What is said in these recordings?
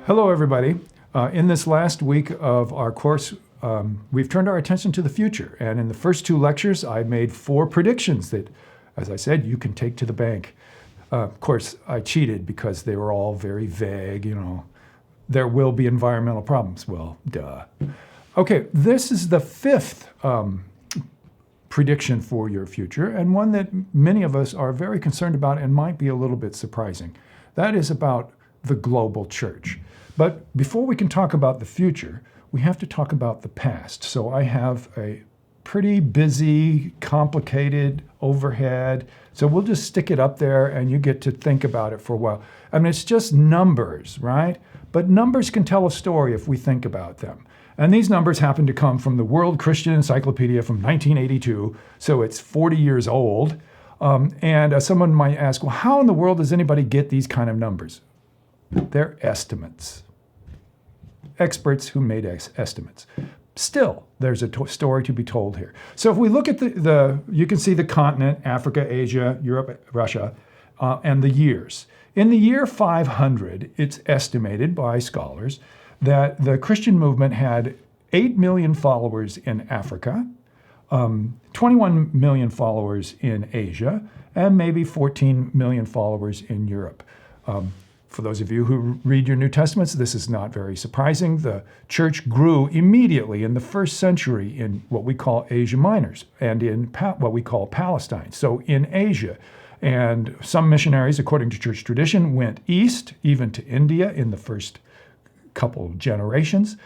Hello, everybody. In this last week of our course, we've turned our attention to the future. And in the first two lectures, I made 4 predictions that, as I said, you can take to the bank. Of course, I cheated because they were all very vague. There will be environmental problems. Well, duh. Okay, this is the 5th prediction for your future, and one that many of us are very concerned about and might be a little bit surprising. That is about the global church. But before we can talk about the future, we have to talk about the past. So I have a pretty busy, complicated overhead. So we'll just stick it up there and you get to think about it for a while. I mean, it's just numbers, right? But numbers can tell a story if we think about them. And these numbers happen to come from the World Christian Encyclopedia from 1982. So it's 40 years old. And someone might ask, well, how in the world does anybody get these kind of numbers? They're estimates. Experts who made estimates. Still, there's a story to be told here. So if we look at you can see the continent, Africa, Asia, Europe, Russia, and the years. In the year 500, it's estimated by scholars that the Christian movement had 8 million followers in Africa, 21 million followers in Asia, and maybe 14 million followers in Europe. For those of you who read your New Testaments, this is not very surprising. The church grew immediately in the first century in what we call Asia Minor and in what we call Palestine. So in Asia, and some missionaries, according to church tradition, went east, even to India in the first couple of generations.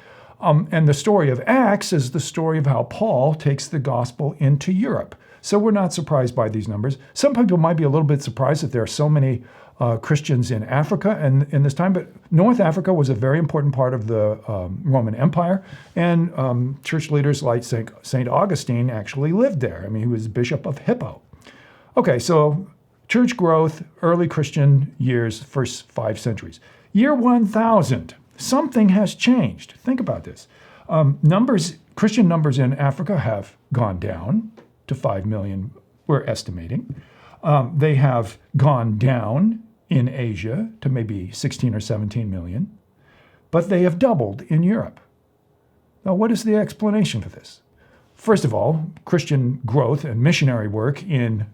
And the story of Acts is the story of how Paul takes the gospel into Europe. So we're not surprised by these numbers. Some people might be a little bit surprised that there are so many Christians in Africa and in this time, but North Africa was a very important part of the Roman Empire, and church leaders like St. Augustine actually lived there. I mean, he was Bishop of Hippo. Okay, so church growth, early Christian years, first 5 centuries. Year 1000, something has changed. Think about this. Christian numbers in Africa have gone down to 5 million, we're estimating. They have gone down in Asia to maybe 16 or 17 million, but they have doubled in Europe. Now, what is the explanation for this? First of all, Christian growth and missionary work in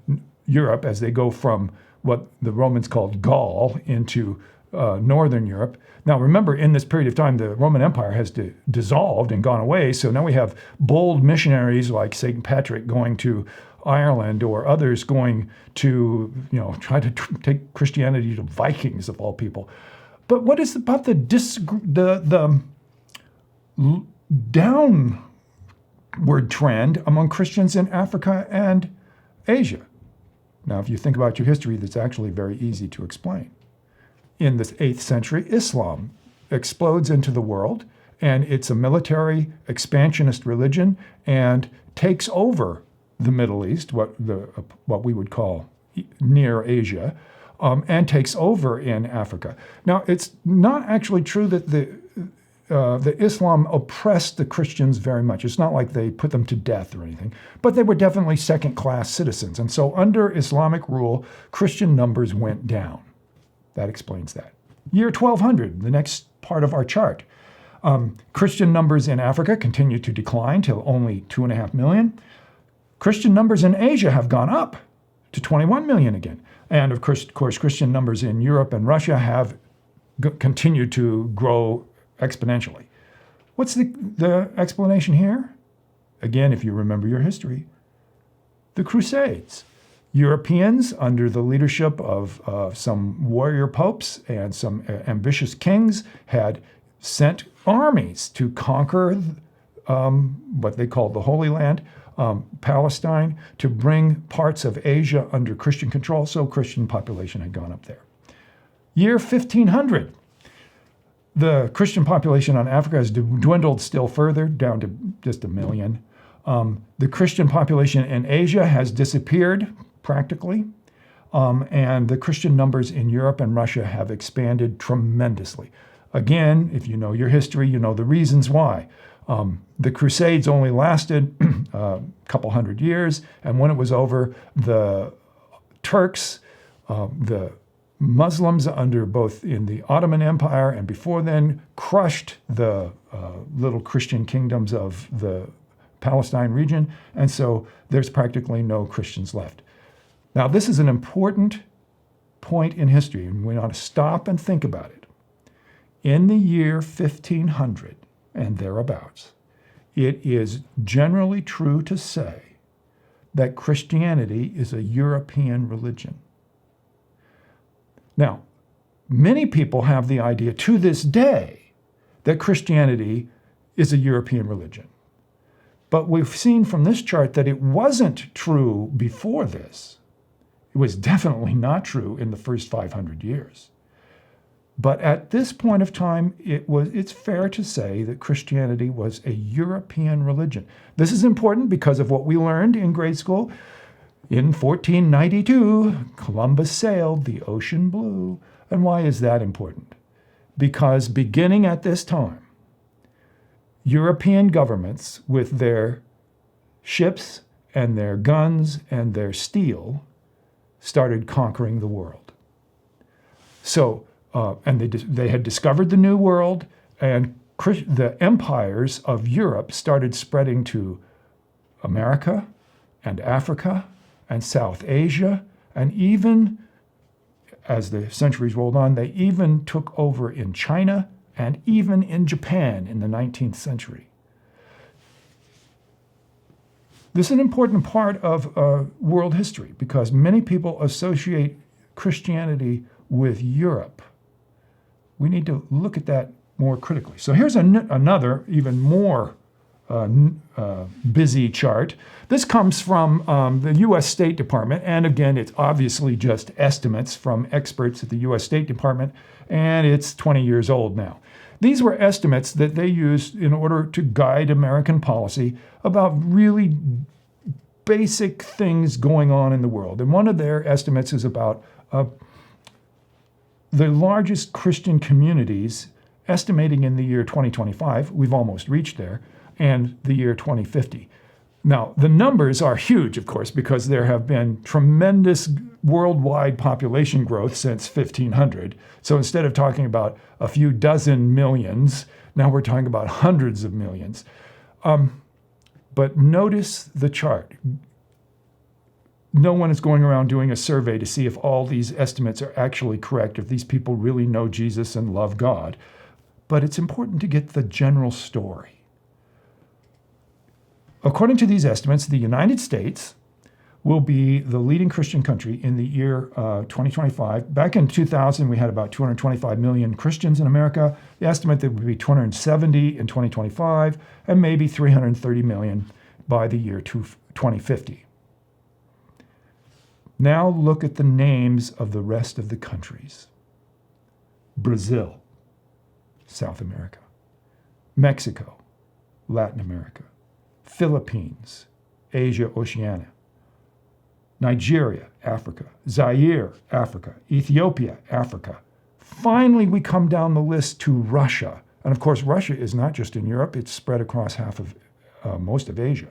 Europe as they go from what the Romans called Gaul into Northern Europe. Now, remember, in this period of time, the Roman Empire has dissolved and gone away, so now we have bold missionaries like St. Patrick going to Ireland, or others going to, try to take Christianity to Vikings of all people. But what is about the downward trend among Christians in Africa and Asia? Now, if you think about your history, that's actually very easy to explain. In the 8th century, Islam explodes into the world, and it's a military expansionist religion and takes over the Middle East, what we would call near Asia, and takes over in Africa. Now, it's not actually true that the Islam oppressed the Christians very much. It's not like they put them to death or anything, but they were definitely second-class citizens. And so under Islamic rule, Christian numbers went down. That explains that. Year 1200, the next part of our chart. Christian numbers in Africa continue to decline till only 2.5 million. Christian numbers in Asia have gone up to 21 million again. And of course, Christian numbers in Europe and Russia have continued to grow exponentially. What's the explanation here? Again, if you remember your history, the Crusades. Europeans, under the leadership of some warrior popes and some ambitious kings, had sent armies to conquer what they called the Holy Land, Palestine, to bring parts of Asia under Christian control, so Christian population had gone up there. Year 1500, the Christian population on Africa has dwindled still further, down to just 1 million. The Christian population in Asia has disappeared practically, and the Christian numbers in Europe and Russia have expanded tremendously. Again, if you know your history, you know the reasons why. The Crusades only lasted a couple hundred years, and when it was over, the Turks, the Muslims under both in the Ottoman Empire and before then crushed the little Christian kingdoms of the Palestine region, and so there's practically no Christians left. Now, this is an important point in history, and we ought to stop and think about it. In the year 1500 and thereabouts, it is generally true to say that Christianity is a European religion. Now, many people have the idea to this day that Christianity is a European religion. But we've seen from this chart that it wasn't true before this. It was definitely not true in the first 500 years. But at this point of time, it's fair to say that Christianity was a European religion. This is important because of what we learned in grade school. In 1492, Columbus sailed the ocean blue. And why is that important? Because beginning at this time, European governments with their ships and their guns and their steel started conquering the world. So, and they had discovered the New World, and the empires of Europe started spreading to America and Africa and South Asia, and even, as the centuries rolled on, they even took over in China and even in Japan in the 19th century. This is an important part of world history because many people associate Christianity with Europe. We need to look at that more critically. So here's another, even more busy chart. This comes from the U.S. State Department, and again, it's obviously just estimates from experts at the U.S. State Department, and it's 20 years old now. These were estimates that they used in order to guide American policy about really basic things going on in the world. And one of their estimates is about the largest Christian communities, estimating in the year 2025, we've almost reached there, and the year 2050. Now, the numbers are huge, of course, because there have been tremendous worldwide population growth since 1500. So instead of talking about a few dozen millions, now we're talking about hundreds of millions. But notice the chart. No one is going around doing a survey to see if all these estimates are actually correct, if these people really know Jesus and love God. But it's important to get the general story. According to these estimates, the United States will be the leading Christian country in the year 2025. Back in 2000, we had about 225 million Christians in America. The estimate that would be 270 in 2025, and maybe 330 million by the year 2050. Now look at the names of the rest of the countries. Brazil, South America. Mexico, Latin America. Philippines, Asia, Oceania. Nigeria, Africa. Zaire, Africa. Ethiopia, Africa. Finally, we come down the list to Russia. And of course, Russia is not just in Europe, it's spread across half of most of Asia.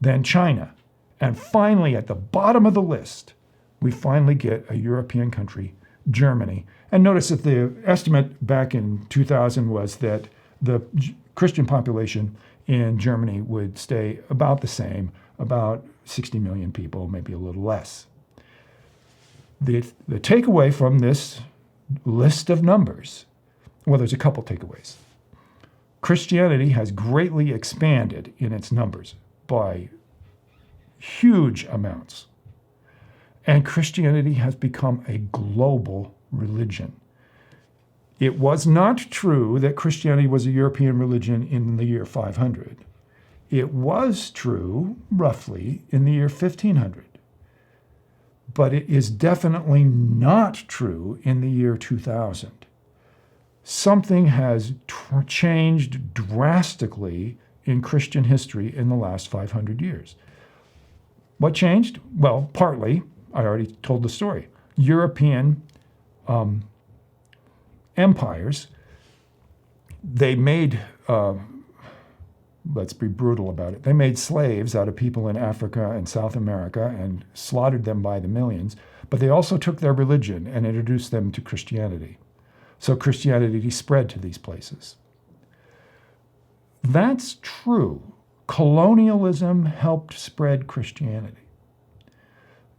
Then China. And finally, at the bottom of the list, we finally get a European country, Germany. And notice that the estimate back in 2000 was that the Christian population in Germany would stay about the same, about 60 million people, maybe a little less. The takeaway from this list of numbers, well, there's a couple takeaways. Christianity has greatly expanded in its numbers by huge amounts. And Christianity has become a global religion. It was not true that Christianity was a European religion in the year 500. It was true, roughly, in the year 1500. But it is definitely not true in the year 2000. Something has changed drastically in Christian history in the last 500 years. What changed? Well, partly, I already told the story. European empires, they made, let's be brutal about it, they made slaves out of people in Africa and South America and slaughtered them by the millions. but they also took their religion and introduced them to Christianity. So Christianity spread to these places. That's true. Colonialism helped spread Christianity.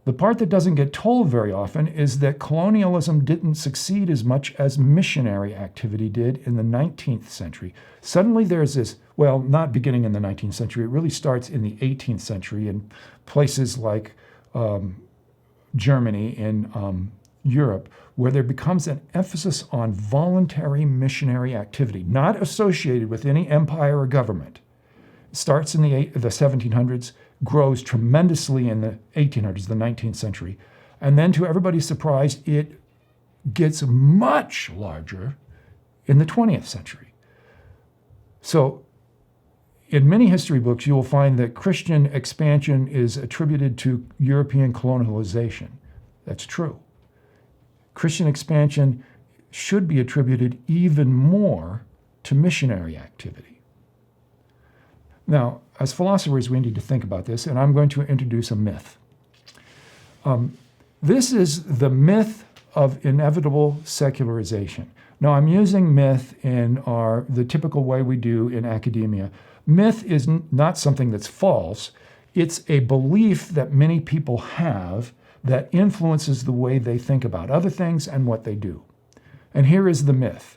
The part that doesn't get told very often is that colonialism didn't succeed as much as missionary activity did in the 19th century. Suddenly there's this, well, not beginning in the 19th century, it really starts in the 18th century in places like Germany, in Europe, where there becomes an emphasis on voluntary missionary activity, not associated with any empire or government. It starts in the 1700s, grows tremendously in the 1800s, the 19th century, and then to everybody's surprise, it gets much larger in the 20th century. So in many history books, you will find that Christian expansion is attributed to European colonialization. That's true. Christian expansion should be attributed even more to missionary activity. Now, as philosophers, we need to think about this, and I'm going to introduce a myth. This is the myth of inevitable secularization. Now, I'm using myth in the typical way we do in academia. Myth is not something that's false. It's a belief that many people have that influences the way they think about other things and what they do. And here is the myth.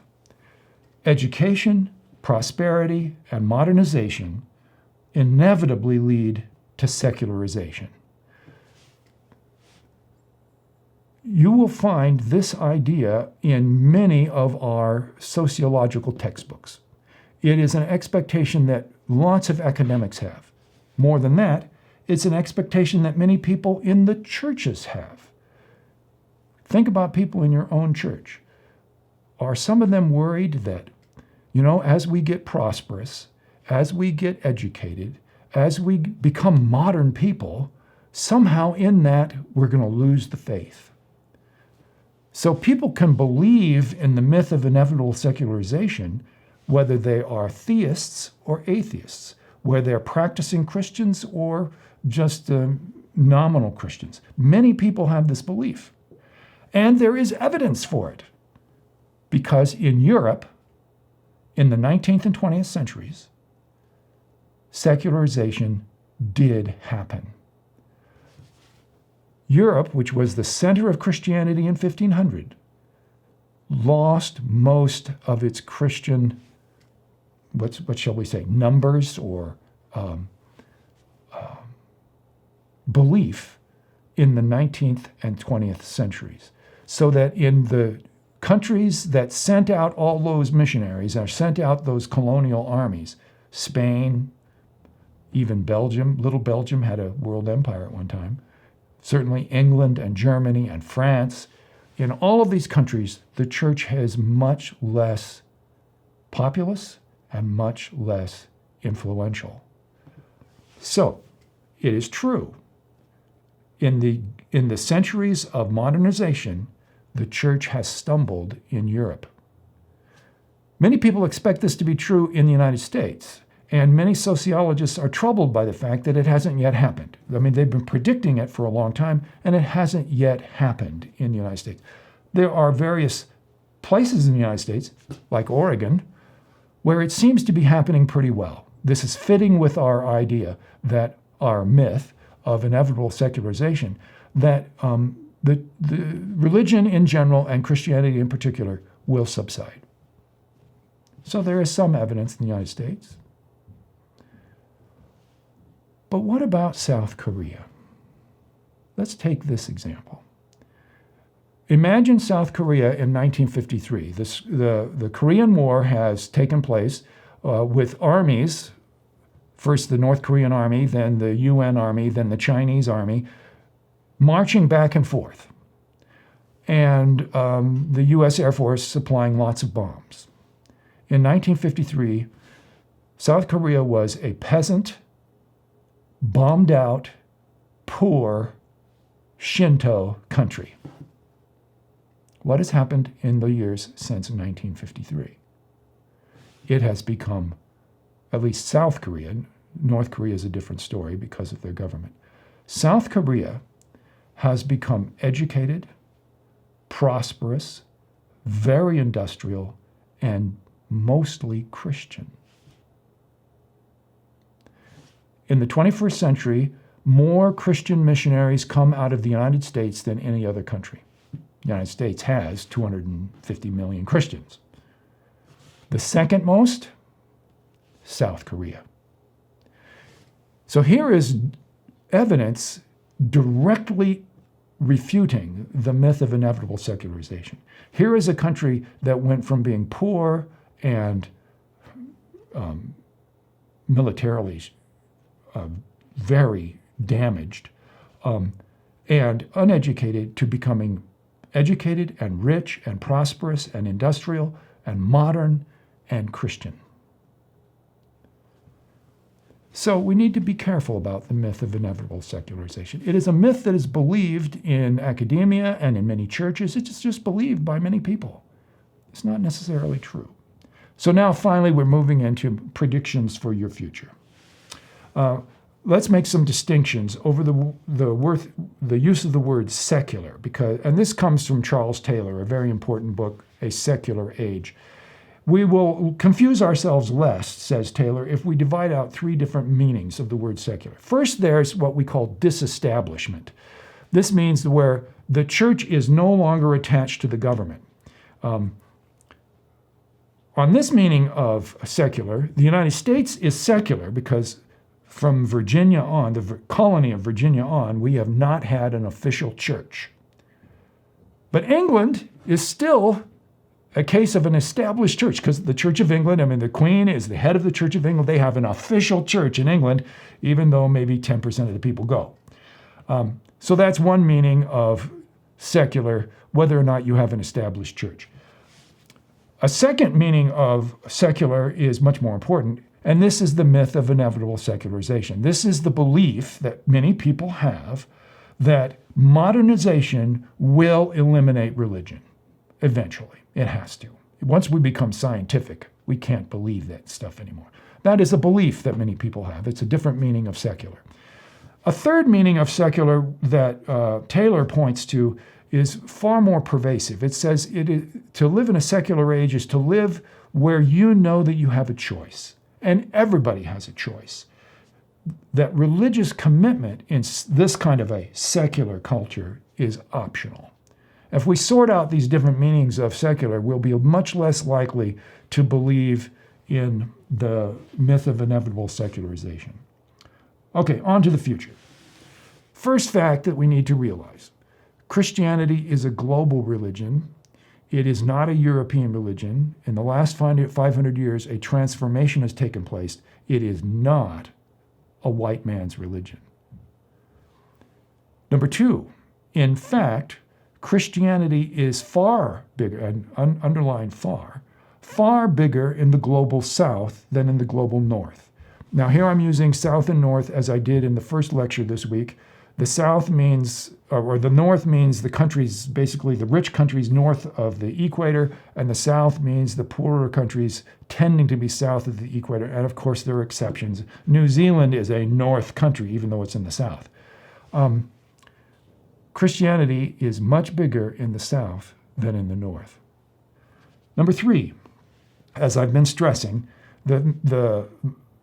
Education, prosperity, and modernization inevitably lead to secularization. You will find this idea in many of our sociological textbooks. It is an expectation that lots of academics have. More than that, it's an expectation that many people in the churches have. Think about people in your own church. Are some of them worried that, as we get prosperous, as we get educated, as we become modern people, somehow in that we're going to lose the faith? So people can believe in the myth of inevitable secularization, whether they are theists or atheists, whether they're practicing Christians or just nominal Christians. Many people have this belief. And there is evidence for it. Because in Europe, in the 19th and 20th centuries, secularization did happen. Europe, which was the center of Christianity in 1500, lost most of its Christian, what shall we say, numbers or belief in the 19th and 20th centuries. So that in the countries that sent out all those missionaries or sent out those colonial armies, Spain, even Belgium, little Belgium had a world empire at one time, certainly England and Germany and France. In all of these countries, the church has much less populous and much less influential. So, it is true. In the centuries of modernization, the church has stumbled in Europe. Many people expect this to be true in the United States, and many sociologists are troubled by the fact that it hasn't yet happened. I mean, they've been predicting it for a long time, and it hasn't yet happened in the United States. There are various places in the United States, like Oregon, where it seems to be happening pretty well. This is fitting with our idea that our myth of inevitable secularization, that the religion in general and Christianity in particular will subside. So there is some evidence in the United States. But what about South Korea? Let's take this example. Imagine South Korea in 1953. The Korean War has taken place with armies, first the North Korean army, then the UN army, then the Chinese army, marching back and forth. And the US Air Force supplying lots of bombs. In 1953, South Korea was a peasant, bombed out, poor Shinto country. What has happened in the years since 1953? It has become, at least South Korea, North Korea is a different story because of their government. South Korea has become educated, prosperous, very industrial, and mostly Christian. In the 21st century, more Christian missionaries come out of the United States than any other country. The United States has 250 million Christians. The second most, South Korea. So here is evidence directly refuting the myth of inevitable secularization. Here is a country that went from being poor and militarily very damaged and uneducated to becoming educated and rich and prosperous and industrial and modern and Christian. So we need to be careful about the myth of inevitable secularization. It is a myth that is believed in academia and in many churches. It's just believed by many people. It's not necessarily true. So now finally we're moving into predictions for your future. Let's make some distinctions over the use of the word secular, and this comes from Charles Taylor, a very important book, A Secular Age. We will confuse ourselves less, says Taylor, if we divide out three different meanings of the word secular. First, there's what we call disestablishment. This means where the church is no longer attached to the government. On this meaning of secular, the United States is secular because from Virginia on, the colony of Virginia on, we have not had an official church. But England is still a case of an established church because the Church of England, the Queen is the head of the Church of England. They have an official church in England, even though maybe 10% of the people go. So that's one meaning of secular, whether or not you have an established church. A second meaning of secular is much more important, and this is the myth of inevitable secularization. This is the belief that many people have that modernization will eliminate religion eventually. It has to. Once we become scientific, we can't believe that stuff anymore. That is a belief that many people have. It's a different meaning of secular. A third meaning of secular that Taylor points to is far more pervasive. It says to live in a secular age is to live where you know that you have a choice, and everybody has a choice. That religious commitment in this kind of a secular culture is optional. If we sort out these different meanings of secular, we'll be much less likely to believe in the myth of inevitable secularization. Okay, on to the future. First fact that we need to realize, Christianity is a global religion. It is not a European religion. In the last 500 years, a transformation has taken place. It is not a white man's religion. Number two, in fact, Christianity is far bigger, and underline far bigger in the global south than in the global north. Now here I'm using south and north as I did in the first lecture this week. The south means, or the north means the countries, basically the rich countries north of the equator, and the south means the poorer countries tending to be south of the equator. And of course there are exceptions. New Zealand is a north country, even though it's in the south. Christianity is much bigger in the south than in the north. Number three, as I've been stressing, the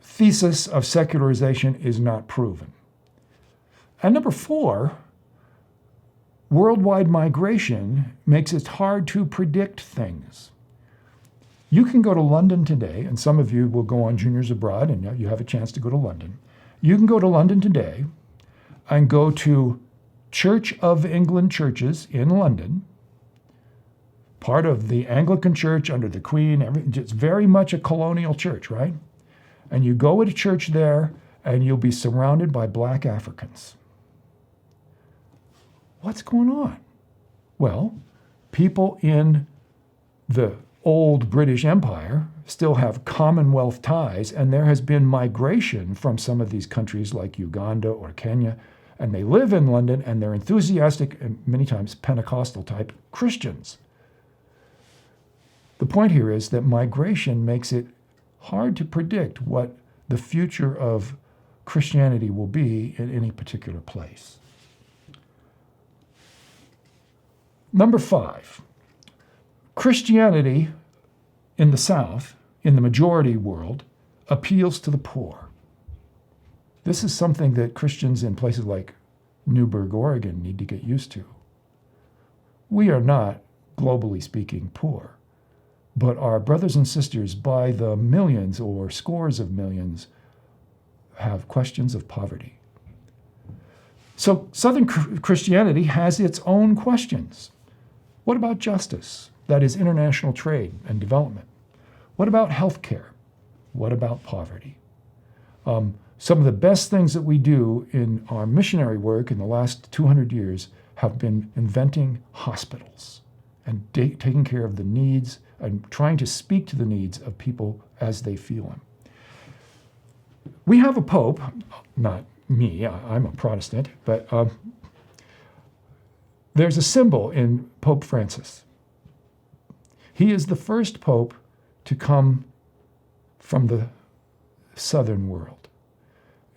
thesis of secularization is not proven. And number four, worldwide migration makes it hard to predict things. You can go to London today, and some of you will go on Juniors Abroad, and you have a chance to go to London. You can go to London today and go to Church of England churches in London, part of the Anglican Church under the Queen. It's very much a colonial church, right? And you go to church there, and you'll be surrounded by black Africans. What's going on? Well, people in the old British Empire still have Commonwealth ties, and there has been migration from some of these countries like Uganda or Kenya, and they live in London, and they're enthusiastic and many times Pentecostal type Christians. The point here is that migration makes it hard to predict what the future of Christianity will be in any particular place. Number 5, Christianity in the South, in the majority world, appeals to the poor. This is something that Christians in places like Newberg, Oregon need to get used to. We are not, globally speaking, poor, but our brothers and sisters by the millions or scores of millions have questions of poverty. So Southern Christianity has its own questions. What about justice? That is international trade and development. What about healthcare? What about poverty? Some of the best things that we do in our missionary work in the last 200 years have been inventing hospitals and taking care of the needs and trying to speak to the needs of people as they feel them. We have a pope, not me, I'm a Protestant, but there's a symbol in Pope Francis. He is the first pope to come from the southern world.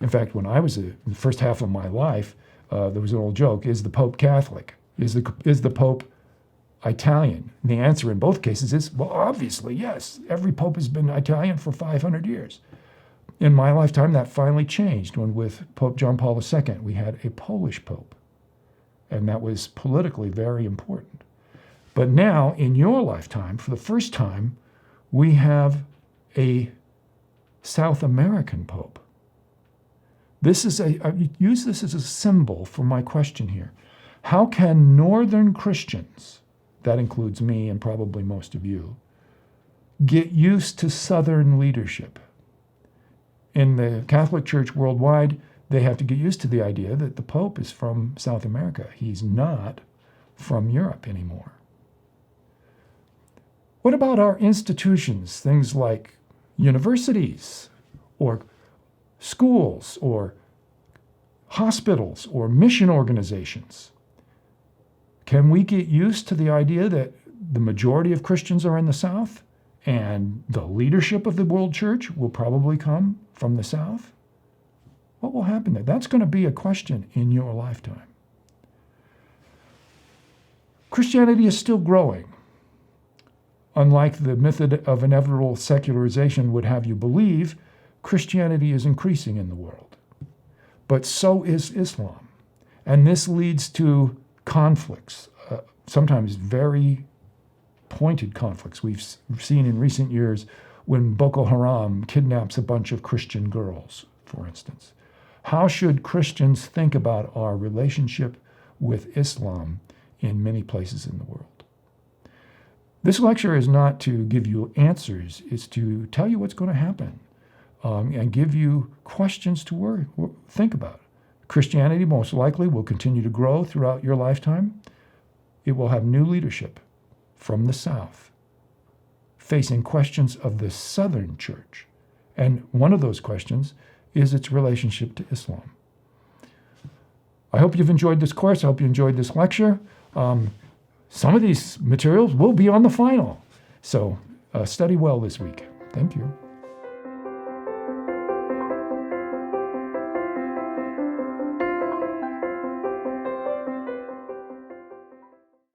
In fact, when I was in the first half of my life, there was an old joke, is the Pope Catholic? Is the Pope Italian? And the answer in both cases is, well, obviously, yes. Every Pope has been Italian for 500 years. In my lifetime, that finally changed when with Pope John Paul II, we had a Polish Pope. And that was politically very important. But now, in your lifetime, for the first time, we have a South American Pope. I use this as a symbol for my question here. How can Northern Christians, that includes me and probably most of you, get used to Southern leadership? In the Catholic Church worldwide, they have to get used to the idea that the Pope is from South America. He's not from Europe anymore. What about our institutions, things like universities or schools or hospitals or mission organizations? Can we get used to the idea that the majority of Christians are in the South and the leadership of the world church will probably come from the South? What will happen there? That's going to be a question in your lifetime. Christianity is still growing. Unlike the method of inevitable secularization would have you believe, Christianity is increasing in the world. But so is Islam. And this leads to conflicts, sometimes very pointed conflicts. We've seen in recent years when Boko Haram kidnaps a bunch of Christian girls, for instance. How should Christians think about our relationship with Islam in many places in the world? This lecture is not to give you answers, it's to tell you what's going to happen and give you questions to think about. Christianity most likely will continue to grow throughout your lifetime. It will have new leadership from the South, facing questions of the Southern Church. And one of those questions is its relationship to Islam. I hope you've enjoyed this course. I hope you enjoyed this lecture. Some of these materials will be on the final. So study well this week. Thank you.